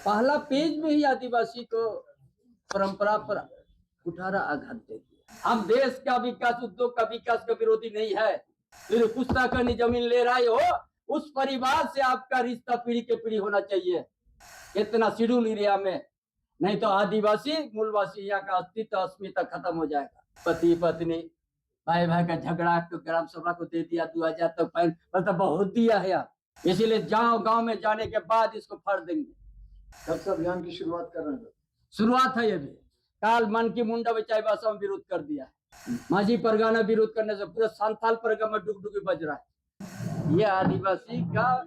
पहला पेज में ही आदिवासी को परंपरा पर कुठारा आघात दे दिया। हम देश का विकास, उद्योग का विकास का विरोधी नहीं है। फिर पुस्तकानी जमीन ले रहे हो, उस परिवार से आपका रिश्ता पीढ़ी के पीढ़ी होना चाहिए, इतना शेड्यूल एरिया में। नहीं तो आदिवासी मूलवासी यहाँ का अस्तित्व अस्मिता खत्म हो जाएगा। पति पत्नी भाई भाई का झगड़ा तो ग्राम सभा को दे दिया 2000 तक, मतलब बहुत दिया है यार। इसीलिए गांव में जाने के बाद इसको फाड़ देंगे। कब से अभियान की शुरुआत कर रहे हैं? शुरुआत है ये भी। काल मन की मुंडा बचाई भाषा में विरोध कर दिया है। माझी परगाना विरोध करने से पूरा संथाल परगना में डुगडुगी बज रहा है। ये आदिवासी का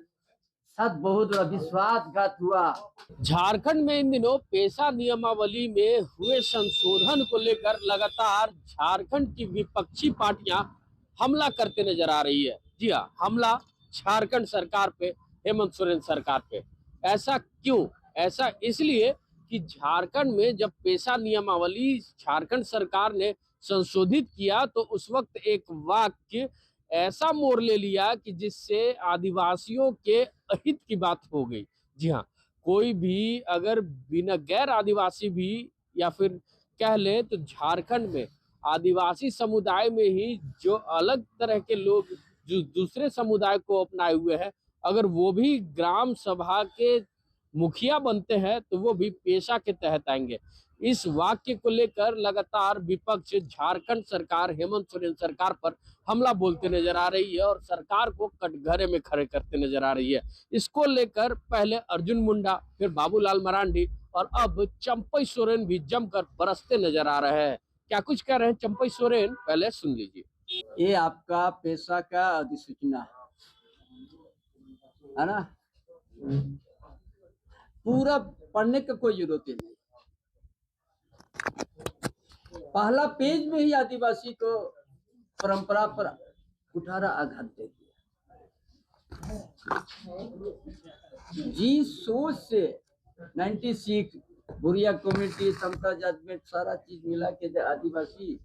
साथ बहुत बड़ा विश्वासघात हुआ। झारखंड में इन दिनों पेशा नियमावली में हुए संशोधन को लेकर लगातार झारखंड की विपक्षी पार्टियां हमला करते नजर आ रही है। जी हाँ, हमला झारखंड सरकार पे, हेमंत सोरेन सरकार पे। ऐसा क्यों? ऐसा इसलिए कि झारखंड में जब पेशा नियमावली झारखंड सरकार ने संशोधित किया तो उस वक्त एक वाक्य ऐसा मोड़ ले लिया कि जिससे आदिवासियों के अहित की बात हो गई। जी हाँ, कोई भी अगर बिना गैर आदिवासी भी या फिर कह ले तो झारखंड में आदिवासी समुदाय में ही जो अलग तरह के लोग जो दूसरे समुदाय को अपनाए हुए हैं, अगर वो भी ग्राम सभा के मुखिया बनते हैं तो वो भी पेशा के तहत आएंगे। इस वाक्य को लेकर लगातार विपक्ष झारखंड सरकार, हेमंत सोरेन सरकार पर हमला बोलते नजर आ रही है और सरकार को कटघरे में खड़े करते नजर आ रही है। इसको लेकर पहले अर्जुन मुंडा, फिर बाबूलाल मरांडी और अब चंपई सोरेन भी जमकर बरसते नजर आ रहे हैं। क्या कुछ कह रहे हैं चंपई सोरेन, पहले सुन लीजिए। ये आपका पेशा का अधिसूचना है ना, पूरा पढ़ने का कोई जरूरत नहीं। पहला पेज में ही आदिवासी को परंपरा पर कुठारा आघात दे दिया। जिस सोच से 96 बुरिया कम्युनिटी, समता जजमेंट, सारा चीज मिला के आदिवासी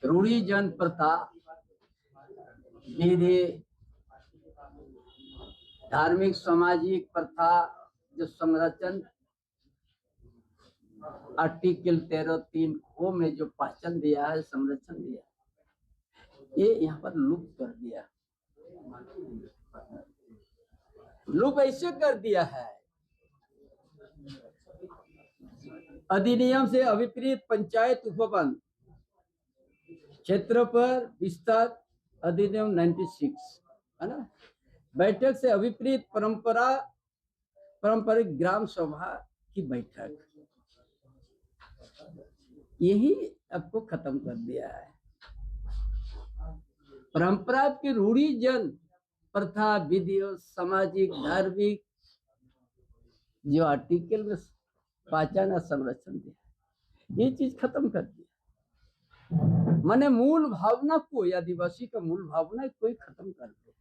रूढ़ी जन प्रथा, विधि, धार्मिक सामाजिक प्रथा जो संरचन आर्टिकल 13(3) को में जो पहचान दिया है, संरक्षण दिया है, ये यहाँ पर लुप्त कर दिया। लुप्त ऐसे कर दिया है, अधिनियम से अभिप्रेत पंचायत उपवन क्षेत्र पर विस्तार अधिनियम 96 है ना, बैठक से अभिप्रेत पारंपरिक ग्राम सभा की बैठक, यही आपको खत्म कर दिया है। परंपरा की रूढ़ी जन प्रथा, विधियों, सामाजिक धार्मिक जो आर्टिकल में पहचान संरक्षण दिया, ये चीज खत्म कर दिया। माने मूल भावना को, आदिवासी का मूल भावना कोई खत्म कर दिया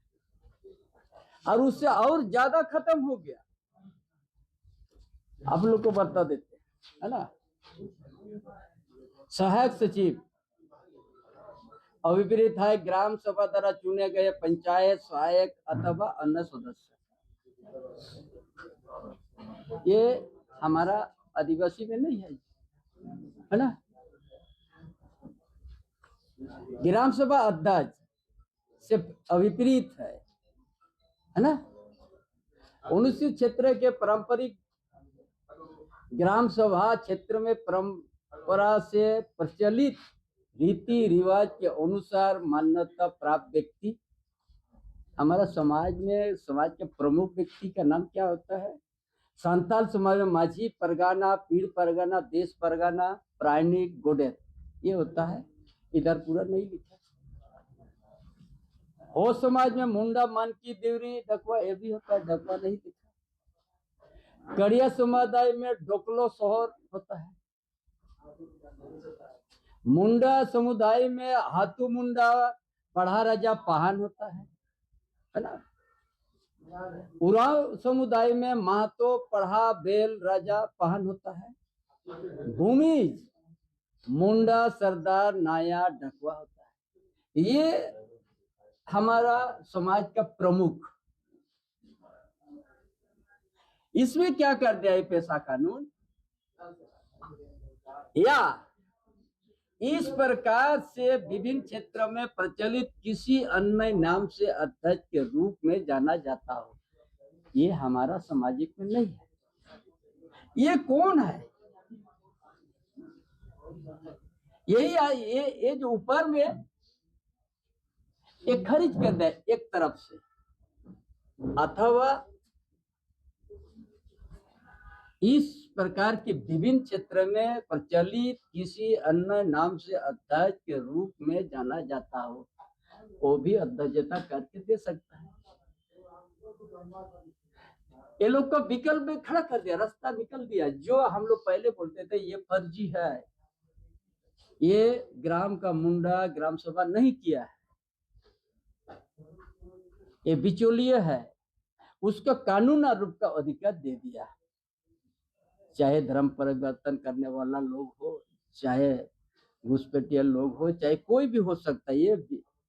और उससे और ज्यादा खत्म हो गया। आप लोग को बता देते है ना, सहायक सचिव अभिप्रेत है ग्राम सभा द्वारा चुने गए पंचायत सहायक अथवा अन्य सदस्य। ये हमारा आदिवासी में नहीं है ना। ग्राम सभा अध्यक्ष से अभिप्रेत है ना। अनुसूचित क्षेत्र के पारंपरिक ग्राम सभा क्षेत्र में परंपरा से प्रचलित रीति रिवाज के अनुसार मान्यता प्राप्त व्यक्ति, हमारा समाज में समाज के प्रमुख व्यक्ति का नाम क्या होता है? संथाल समाज में माझी परगाना, पीड़ परगाना, देश परगाना, प्राणिक, गोडेत, ये होता है। इधर पूरा नहीं लिखा। हो समाज में मुंडा, मानकी, देवरी, डकवा, ये भी होता है, डकवा नहीं लिखा। कड़िया समुदाय में ढोकलो शहर होता है। मुंडा समुदाय में हाथू मुंडा, पढ़ा राजा पहान होता है ना। उराव समुदाय में महतो, पढ़ा, बेल, राजा पहान होता है। भूमिज मुंडा, सरदार, नाया, ढकवा होता है। ये हमारा समाज का प्रमुख। इसमें क्या कर दिया ये पेशा कानून, या इस प्रकार से विभिन्न क्षेत्रों में प्रचलित किसी अन्य नाम से अध्यक्ष के रूप में जाना जाता हो, ये हमारा सामाजिक में नहीं है। ये कौन है? यही ये जो ऊपर में एक खरीज कर दे एक तरफ से, अथवा इस प्रकार के विभिन्न क्षेत्र में प्रचलित किसी अन्य नाम से अध्यक्ष के रूप में जाना जाता हो, वो भी अध्यक्षता करके दे सकता है। ये लोग का विकल्प में खड़ा कर दिया, रास्ता निकल दिया। जो हम लोग पहले बोलते थे ये फर्जी है, ये ग्राम का मुंडा ग्राम सभा नहीं किया है, ये बिचौलिया है, उसका कानून रूप का अधिकार दे दिया। चाहे धर्म परिवर्तन करने वाला लोग हो, चाहे घुसपैठिया लोग हो, चाहे कोई भी हो सकता है, ये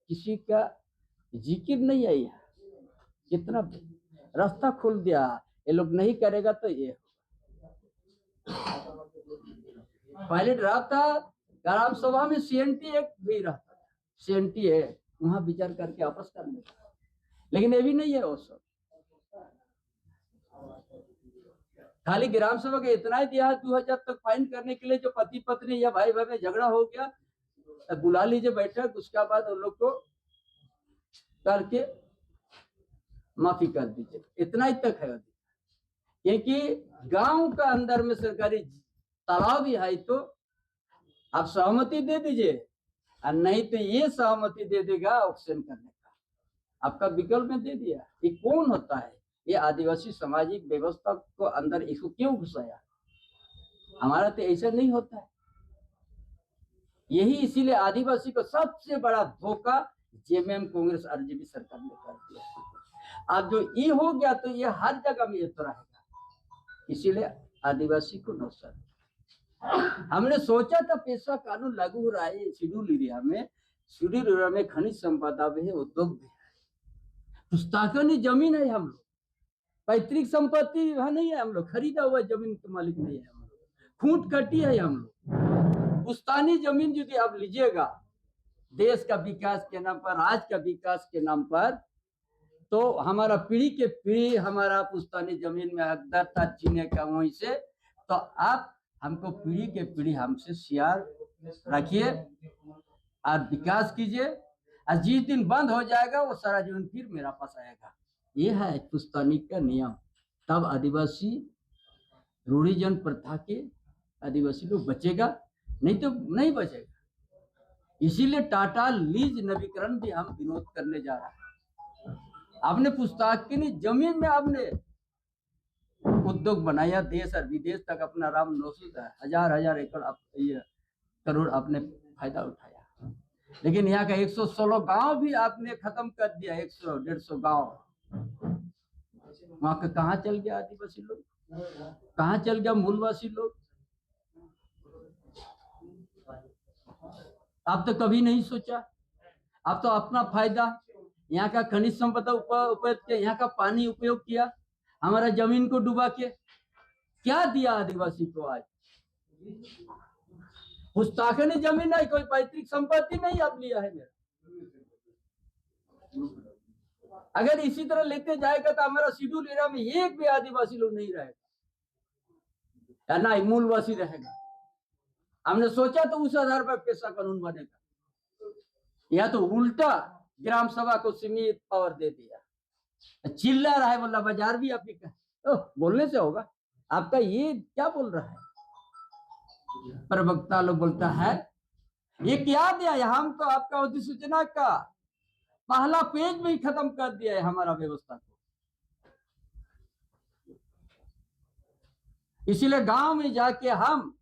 किसी का जिक्र नहीं है। यहाँ कितना रास्ता खोल दिया, ये लोग नहीं करेगा तो ये पहले रहा था ग्राम सभा में CNT एक्ट भी रहता था, CNT एक्ट वहां विचार करके आपस कर लेता, लेकिन ये भी नहीं है। वो सब खाली ग्राम सभा का इतना ही दिया 2000 तक फाइन करने के लिए, जो पति पत्नी या भाई भाई में झगड़ा हो गया तो बुला लीजिए बैठक, उसके बाद उन लोग को करके माफी कर दीजिए, इतना ही तक है। क्योंकि गांव का अंदर में सरकारी तालाब भी है तो आप सहमति दे दीजिए, और नहीं तो ये सहमति दे देगा ऑक्शन करने का, आपका विकल्प में दे दिया। ये कौन होता है? ये आदिवासी सामाजिक व्यवस्था को अंदर इसको क्यों घुसाया? हमारा तो ऐसा नहीं होता है। यही इसीलिए आदिवासी को सबसे बड़ा धोखा JMM कांग्रेस RJD सरकार ने कर दिया। अब जो ये हो गया तो ये हर जगह में ये तो रहेगा, इसीलिए आदिवासी को नुकसान। हमने सोचा था पेशा कानून लागू हो रहा है शेड्यूल एरिया में खनिज संपदा भी है, उद्योग भी है, पुस्तकानी जमीन है, हम लोग पैतृक संपत्ति नहीं है, हम लोग खरीदा हुआ जमीन के मालिक नहीं है, हम लोग खूंट कटी है, हम लोग पुस्तानी जमीन यदि आप लीजिएगा देश का विकास के नाम पर, राज्य का विकास के नाम पर, तो हमारा पीढ़ी के पीढ़ी हमारा पुस्तानी जमीन में हकदार था जीने का, वहीं से तो आप हमको पीढ़ी के पीढ़ी हमसे शेयर रखिए और विकास कीजिए, और जिस दिन बंद हो जाएगा वो सारा जमीन फिर मेरा पास आएगा। ये है पुस्तानी का नियम। तब आदिवासी रूढ़िजन प्रथा के आदिवासी लोग बचेगा, नहीं तो नहीं बचेगा। इसीलिए टाटा लीज नवीकरण भी हम विरोध करने जा रहे हैं। आपने पुस्ताकिनी जमीन में आपने उद्योग बनाया, देश और विदेश तक अपना राम नोशित है, हजार एकड़ करोड़ आपने फायदा उठाया, लेकिन यहाँ का 116 गांव भी आपने खत्म कर दिया। 100-150 गांव वहां का कहाँ चल गया आदिवासी लोग, कहाँ चल गया मूलवासी लोग? आप तो कभी नहीं सोचा। आप तो अपना फायदा, यहाँ का खनिज संपदा उपयोग किया, यहाँ का पानी उपयोग किया, हमारा जमीन को डुबा के क्या दिया आदिवासी को? आज पुस्ताकनी जमीन है, कोई पैतृक संपत्ति नहीं आप लिया है मेरा। अगर इसी तरह लेते जाएगा तो हमारा शेड्यूल एरिया में एक भी आदिवासी लोग नहीं रहेगा, ना मूलवासी रहेगा। हमने सोचा तो उस आधार पर पेशा कानून बनेगा, या तो उल्टा ग्राम सभा को सीमित पावर दे दिया। चिल्ला रहा है, बोला बाजार भी आप ही का बोलने से होगा आपका, ये क्या बोल रहा है? प्रवक्ता लोग बोलता है ये क्या दिया है, हम तो आपका अधिसूचना का पहला पेज में ही खत्म कर दिया है हमारा व्यवस्था को। इसीलिए गांव में जाके हम,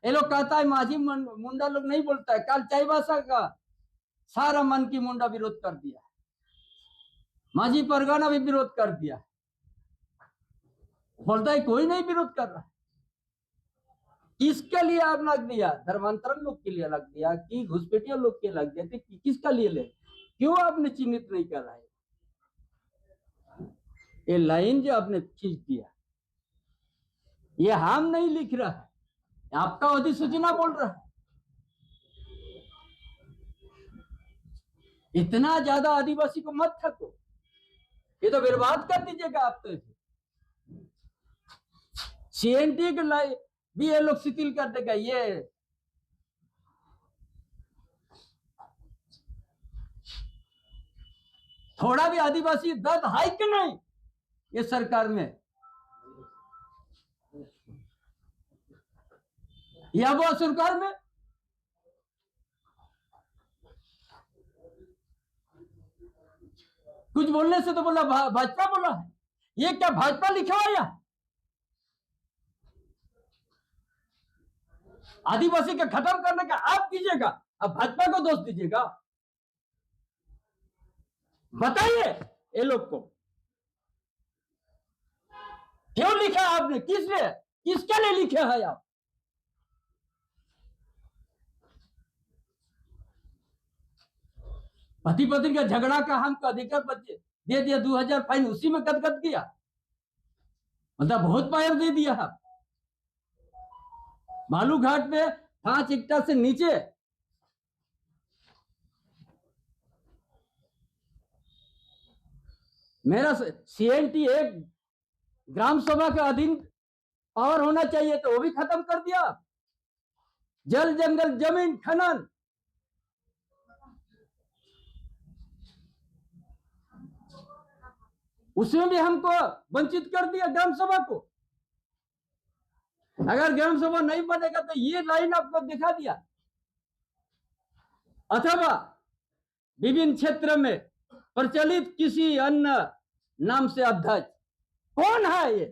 ये लोग कहता है माझी मुंडा लोग नहीं बोलता है, कल चाईबासा का सारा मन की मुंडा विरोध कर दिया, माझी परगना भी विरोध कर दिया। बोलता है कोई नहीं विरोध कर रहा है। किसके लिए आप लग दिया? धर्मांतरण लोग के लिए लग दिया कि घुसपैठिया लोग के लग दिया? किसका लिए ले? क्यों आपने चिन्हित नहीं कर रहा है? ये लाइन जो आपने खींच दिया, ये हम नहीं लिख रहा है, आपका अधिसूचना बोल रहा है। इतना ज्यादा आदिवासी को मत ठको, ये तो बर्बाद कर दीजिएगा आप तो। सीएनटी के लाए भी ये लोग शिथिल कर देगा। ये थोड़ा भी आदिवासी दर्द है कि नहीं ये सरकार में, या वो सरकार में? कुछ बोलने से तो बोला भाजपा बोला है, ये क्या भाजपा लिखा है? या आदिवासी का खत्म करने का आप कीजिएगा, अब भाजपा को दोष दीजिएगा? बताइए ये लोग को क्यों लिखा आपने, किस लिए, किसके लिए लिखे है आप? पति पत्नी का झगड़ा का हमको अधिकार बच्चे दे दिया, 2000 फाइन उसी में गदगद किया, मतलब बहुत पायर दे दिया है। बालू घाट में 5 हेक्टेयर से नीचे मेरा सीएनटी एक ग्राम सभा के अधीन पावर होना चाहिए, तो वो भी खत्म कर दिया। जल जंगल जमीन खनन, उसमें भी हमको वंचित कर दिया ग्राम सभा को। अगर ग्राम सभा नहीं बनेगा तो ये लाइन आपको दिखा दिया। अथवा विभिन्न क्षेत्र में प्रचलित किसी अन्य नाम से अध्यक्ष कौन है ये,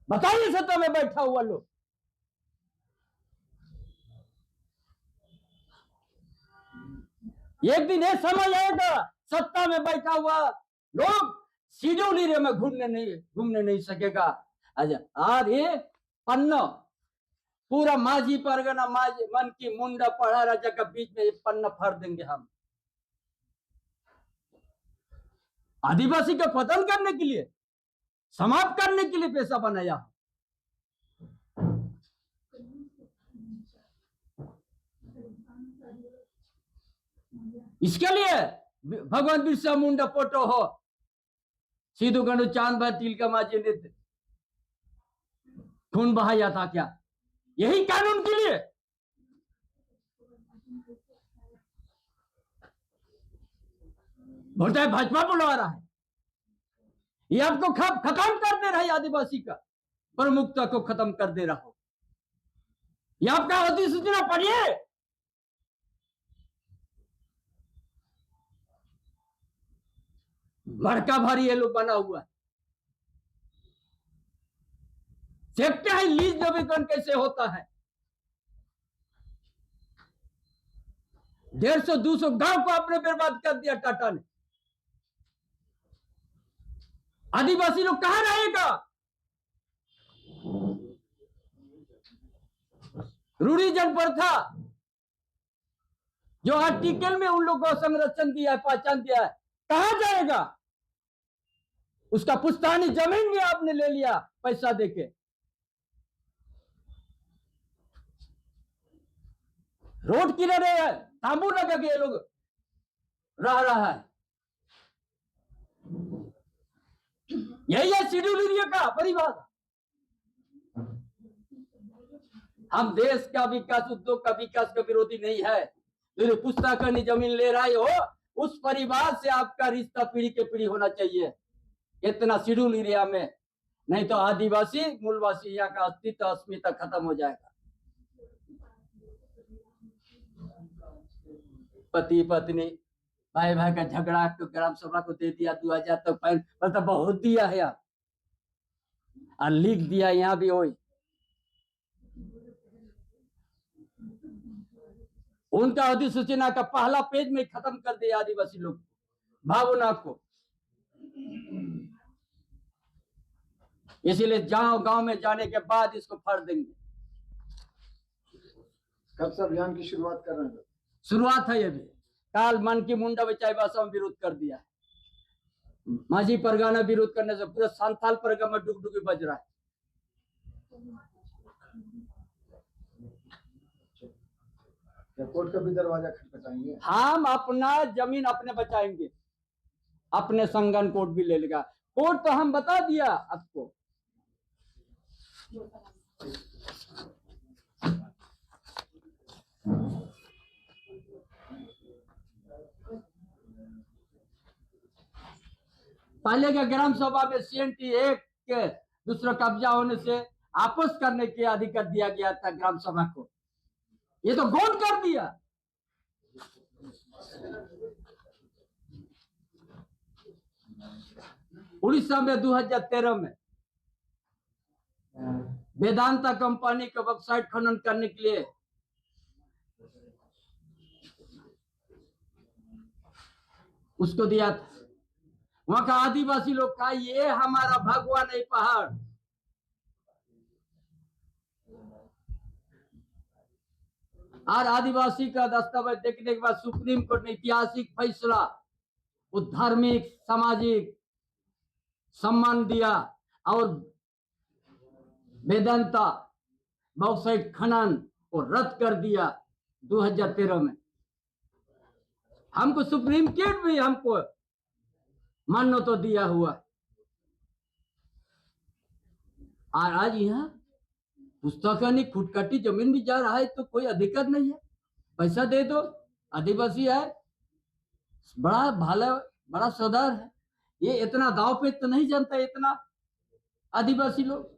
बताइए सत्ता में बैठा हुआ लोग। एक दिन ये समय आएगा सत्ता में बैठा हुआ लोग शेड्यूल एरिया में घूमने नहीं सकेगा। अच्छा, आज ये पन्ना पूरा माझी परगना माझी मन की मुंडा पढ़ा राजा के बीच में एक पन्ना फाड़ देंगे हम, आदिवासी का पतन करने के लिए, समाप्त करने के लिए पैसा बनाया। इसके लिए भगवान बिरसा मुंडा फोटो हो, सीधू गणु चांद भाई तिलका माझी ने खून बहाया था क्या, यही कानून के लिए? बोलता है भाजपा बुलवा रहा है, ये आपको खत्म कर दे रहा है, आदिवासी का प्रमुखता को खत्म कर दे रहा हो। ये आपका अधिसूचना पढ़िए, भड़का भारी ये लोग बना हुआ है। देखते हैं लीज नवीकरण कैसे होता है। 150-200 गांव को आपने बर्बाद कर दिया टाटा ने। आदिवासी लोग कहां रहेगा? रूढ़ी जनप्रथा जो आर्टिकल में उन लोगों को संरक्षण दिया है, पहचान दिया है, कहां जाएगा? उसका पुश्तैनी जमीन भी आपने ले लिया पैसा देके। रोड किनारे तांबू लगा के ये लोग रह रहा है। यही है शेड्यूल एरिया का परिभाषा। हम देश का विकास, उद्योग का विकास का विरोधी नहीं है। जो पुश्तैनी जमीन ले रहे हो उस परिवार से आपका रिश्ता पीढ़ी के पीढ़ी होना चाहिए, इतना शेड्यूल एरिया में, नहीं तो आदिवासी मूलवासी यहाँ का अस्तित्व अस्मिता खत्म हो जाएगा। पति पत्नी भाई भाई का झगड़ा तो ग्राम सभा को दे दिया 2000 तक फाइन, मतलब बहुत दिया है यार, और लिख दिया यहाँ भी वही। उनका अधिसूचना का पहला पेज में खत्म कर दिया आदिवासी लोग भावना को। इसीलिए गांव में जाने के बाद इसको फाड़ देंगे। कब से अभियान की शुरुआत कर रहे हैं? शुरुआत है ये भी। काल मन की मुंडा बेचाई भाषा में विरोध कर दिया है। माझी परगाना विरोध करने से पूरा संथाल परगना में डुगडुगी बज रहा है। क्या कोर्ट का भी दरवाजा खटखटाएंगे? हम अपना जमीन अपने बचाएंगे, अपने संगन कोर्ट भी ले लेगा। कोर्ट तो हम बता दिया आपको। पहले के ग्राम सभा में CNT एक के दूसरा कब्जा होने से आपस करने के अधिकार दिया गया था ग्राम सभा को, ये तो गौण कर दिया। उड़ीसा में 2013 में वेदांता कंपनी का वेबसाइट खनन करने के लिए उसको दिया था। वहां का आदिवासी लोग कहा ये हमारा भगवान है पहाड़। और आदिवासी का दस्तावेज देखने के बाद सुप्रीम कोर्ट ने ऐतिहासिक फैसला, वो धार्मिक सामाजिक सम्मान दिया और वेदांता बॉक्साइट खनन को रद्द कर दिया 2013 में। हमको सुप्रीम कोर्ट भी हमको मान्य तो दिया हुआ। और आज यहाँ पुस्तकानी खुटकटी जमीन भी जा रहा है तो कोई अधिकार नहीं है, पैसा दे दो, आदिवासी है, बड़ा भाला बड़ा सरदार है, ये इतना दाव पे तो नहीं जानता इतना आदिवासी लोग।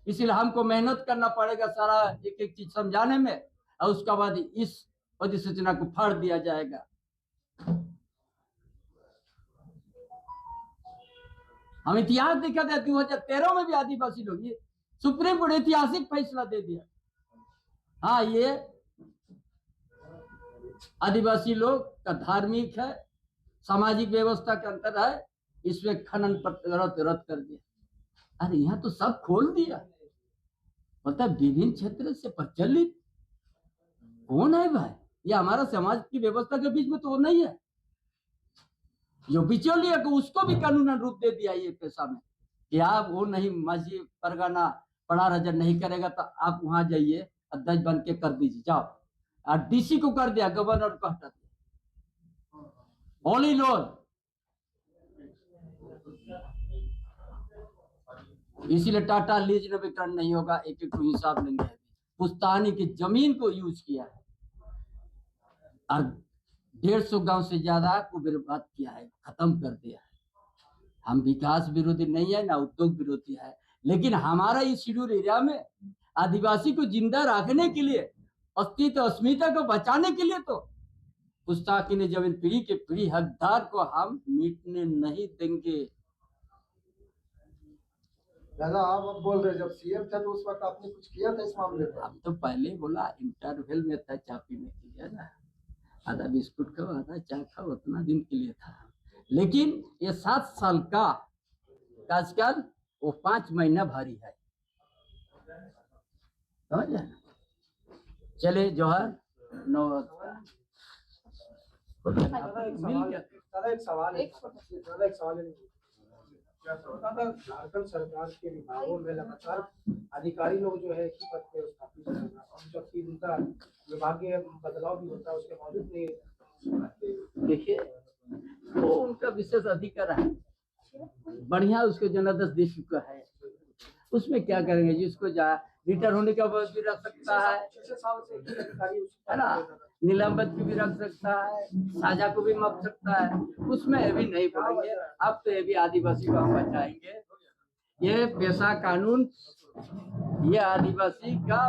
इसीलिए हमको मेहनत करना पड़ेगा सारा एक एक चीज समझाने में, और उसके बाद इस अधिसूचना को फाड़ दिया जाएगा। हम इतिहास देखा था 2013 में भी आदिवासी लोग, ये सुप्रीम कोर्ट ऐतिहासिक फैसला दे दिया। हाँ, ये आदिवासी लोग का धार्मिक है, सामाजिक व्यवस्था के अंतर है, इसमें खनन पर रद्द कर दिया। अरे यहाँ तो सब खोल दिया, मतलब विभिन्न क्षेत्र से प्रचलित कौन है भाई? ये हमारा समाज की व्यवस्था के बीच में तो वो नहीं है। जो बिचौलिया को उसको भी कानूनन रूप दे दिया ये पेशा में कि आप वो नहीं, मस्जिद परगना बड़ा रजन नहीं करेगा तो आप वहां जाइए अध्यक्ष बन के कर दीजिए, जाओ। और DC को कर दिया, गवर्नर को हटा दिया, ऑल इन ऑल। इसीलिए टाटा लीज नवीकरण नहीं होगा, एक एक हिसाब लेंगे। पुश्तैनी की जमीन को यूज किया है और 150 गांव से ज्यादा को बर्बाद किया है, खत्म कर दिया है। हम विकास विरोधी नहीं है ना उद्योग विरोधी है, लेकिन हमारा इस शेड्यूल एरिया में आदिवासी को जिंदा रखने के लिए, अस्तित्व अस्मिता को बचाने के लिए तो पुश्तैनी जमीन पीढ़ी के पीढ़ी हकदार को हम मिटने नहीं देंगे। दादा आप अब बोल रहे, जब CM था तो उस वक्त आपने कुछ किया था इस मामले पर? हम तो पहले बोला इंटरवल में था, चाय पीने के लिए ना, आधा बिस्कुट खाओ आधा चाय खाओ, उतना दिन के लिए था। लेकिन ये 7 साल का आजकल वो 5 महीना भारी है, समझ रहे? चले जोहर नो एक सवाल है। झारखंड सरकार के विभागों में लगातार अधिकारी लोग जो है कि पद पे स्थापित है, और जबकि उनका विभागीय बदलाव भी होता है उसके बावजूद नहीं। देखिए, वो उनका विशेष अधिकार है, बढ़िया उसको जनादेश दे चुका है, उसमें क्या करेंगे? जिसको जा रिटायर होने का भी रख सकता है, 6 साल से एक अधिकारी है ना, निलंबित भी रख सकता है, साझा को भी माप सकता है, उसमें ये भी नहीं बोलेंगे। अब तो ये भी आदिवासी को हम बचाएंगे। ये पेशा कानून ये आदिवासी का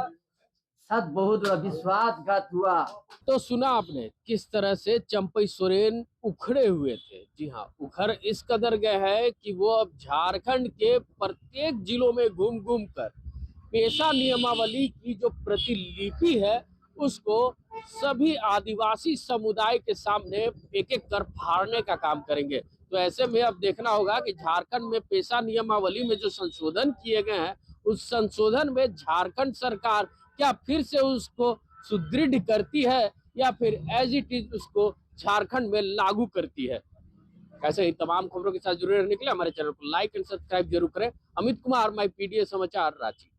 साथ बहुत बड़ा विश्वासघात हुआ। तो सुना आपने किस तरह से चंपई सोरेन उखड़े हुए थे। जी हाँ, उखड़ इस कदर गए हैं कि वो अब झारखंड के प्रत्येक जिलों में घूम घूम कर पेशा नियमावली की जो प्रतिलिपि है उसको सभी आदिवासी समुदाय के सामने एक एक कर फाड़ने का काम करेंगे। तो ऐसे में अब देखना होगा कि झारखंड में पेशा नियमावली में जो संशोधन किए गए हैं उस संशोधन में झारखंड सरकार क्या फिर से उसको सुदृढ़ करती है या फिर एज इट इज उसको झारखंड में लागू करती है। ऐसे ही तमाम खबरों के साथ जुड़े रहने के लिए हमारे चैनल को लाइक एंड सब्सक्राइब जरूर करें। अमित कुमार, माई PDA समाचार, रांची।